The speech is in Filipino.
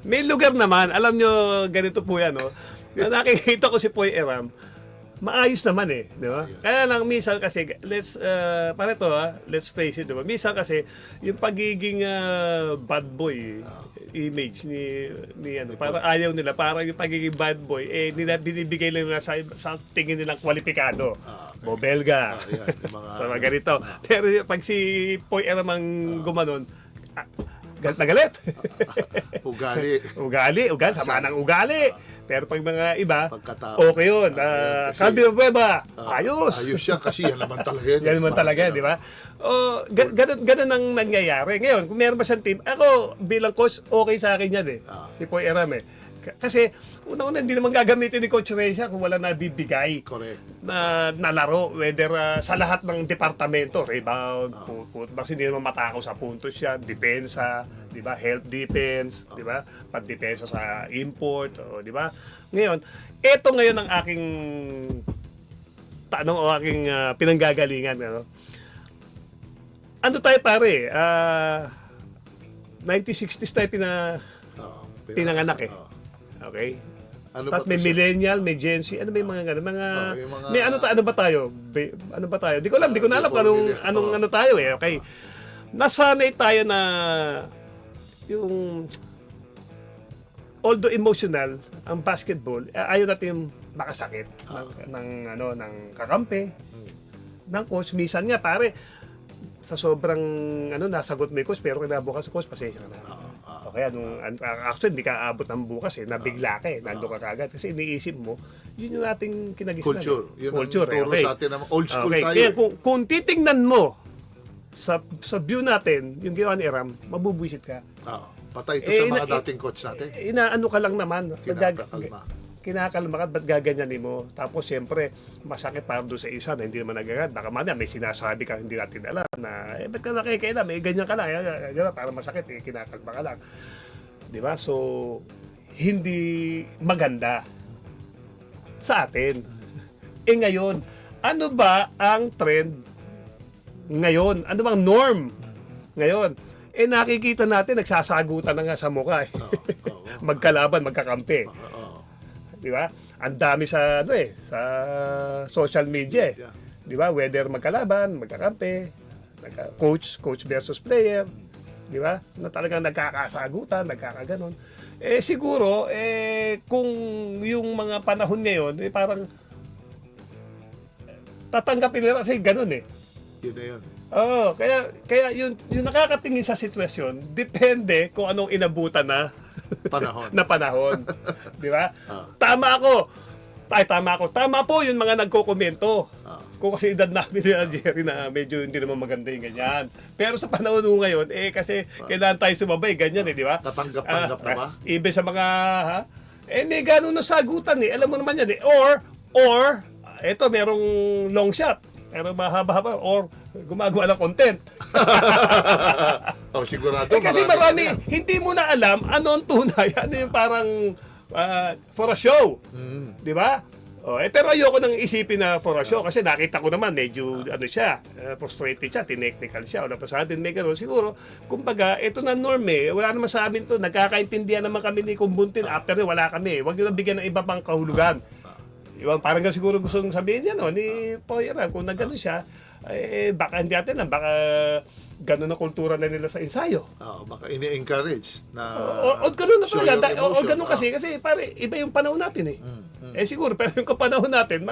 May lugar naman, alam nyo, ganito po yan, no? Na nakikita ko si Poy Eram, maayos naman eh, di ba? Kaya lang minsan kasi let's face it, di ba? Minsan kasi yung pagiging bad boy image ni ano, para ayaw nila, parang yung pagiging bad boy nila binibigay lang nila sa tingin nilang kwalipikado. Bobelga. Sa mga ganito. Pero pag si Poy Eram ang gumanon, galit na galit. Ugali. Sama ng ugali. Pero pag mga iba, Pagkatao. okay yun. Cambio Bueva, ayos. Ayos siya kasi yan naman talaga yun. Yan naman talaga, di ba? Ganun ang nangyayari. Ngayon, kung meron ba siyang team, ako bilang coach, okay sa akin yan eh. Si Poy Eram eh. Kasi, una-una, hindi naman gagamitin ni Coach Reza kung wala nabibigay Correct. na laro, whether sa lahat ng departamento, rebound, putbacks, hindi naman matakaw sa puntos yan, depensa, di ba, help defense, di ba, pandepensa sa import, di ba. Ngayon, eto ngayon ang aking tanong o aking pinanggagalingan. Ano tayo pare, 1960s tayo pinanganak eh. Okay? Ano Tapos ba may to siya? millennial, may Gen Z, ano ba yung mga gano'n? yung mga- May ano ba tayo? Ano ba tayo? Di ko alam kung anong tayo eh. Okay. Nasanay tayo na yung although emotional, ang basketball, ayaw natin makasakit ng kakampi, ng coach. Minsan nga pare, sa sobrang nasagot mo yung coach, pero kinabukas sa coach, pasensya ka na. Okay, actually, hindi ka aabot ng bukas nabigla ka nandun ka kagad. Kasi iniisip mo, yun yung ating kinagisnan. Culture. Yun ang Culture, turo okay. sa atin naman. Old school Okay, tayo. kaya kung titingnan mo sa view natin, yung ginawa ni Eram, mabubwisit ka. Patay ito sa mga dating coach natin. Inaano ka lang naman. Kinakalma. Kinakalma ka, ba't gaganyanin mo? Tapos siyempre, masakit para doon sa isa na hindi naman nagagad. Baka mamaya may sinasabi ka hindi natin alam na, ba't ka nakikailam? Ganyan ka lang. Para masakit, kinakalma ka lang. Di ba? So, hindi maganda sa atin. Ngayon, ano ba ang trend ngayon? Ano bang norm ngayon? Nakikita natin, nagsasagutan na nga sa mukha magkalaban, magkakampi. Di ba? Ang dami sa sa social media Di ba? Whether magkalaban, magkakampi, coach versus player, di ba? Na talagang nagkakasagutan, nagkakaganon. Siguro kung yung mga panahon ngayon, parang tatanggapin nila kasi ganun Yun na yun. kaya yung nakakatingin sa sitwasyon, depende kung anong inabutan na panahon. Di ba? Tama ako. Tama po yung mga nagkokomento. Kung kasi edad namin nila, Jerry, na medyo hindi naman maganda yung ganyan. Pero sa panahon mo ngayon, kasi kailangan tayo sumabay, ganyan di ba? Tatanggap-tanggap na ba? Ibe sa mga, may ganun na sagutan Alam mo naman yan Or, eto, merong long shot. Pero mahaba-haba. Or, gumagawa ng content. Sigurado. Kasi marami, hindi mo na alam ano ang tunay. Ano yung parang for a show. Di ba? Pero ayoko nang isipin na for a show kasi nakita ko naman medyo siya, frustrated siya, tinechnical siya. Wala pa sa atin may gano'n. Siguro, kumbaga, ito na norm Wala naman sa amin to. Nagkakaintindihan naman kami ni Kumbuntin. After wala kami. Huwag nyo nang bigyan ng iba pang kahulugan. Parang siguro gusto nung sabihin niya ni Poy Eram, kung nagano siya, baka hindi natin baka gano'n na kultura na nila sa ensayo. Baka ini-encourage na o gano'n na show talaga. your O emotion. gano'n kasi pare, iba yung panahon natin Siguro, pero yung panahon natin,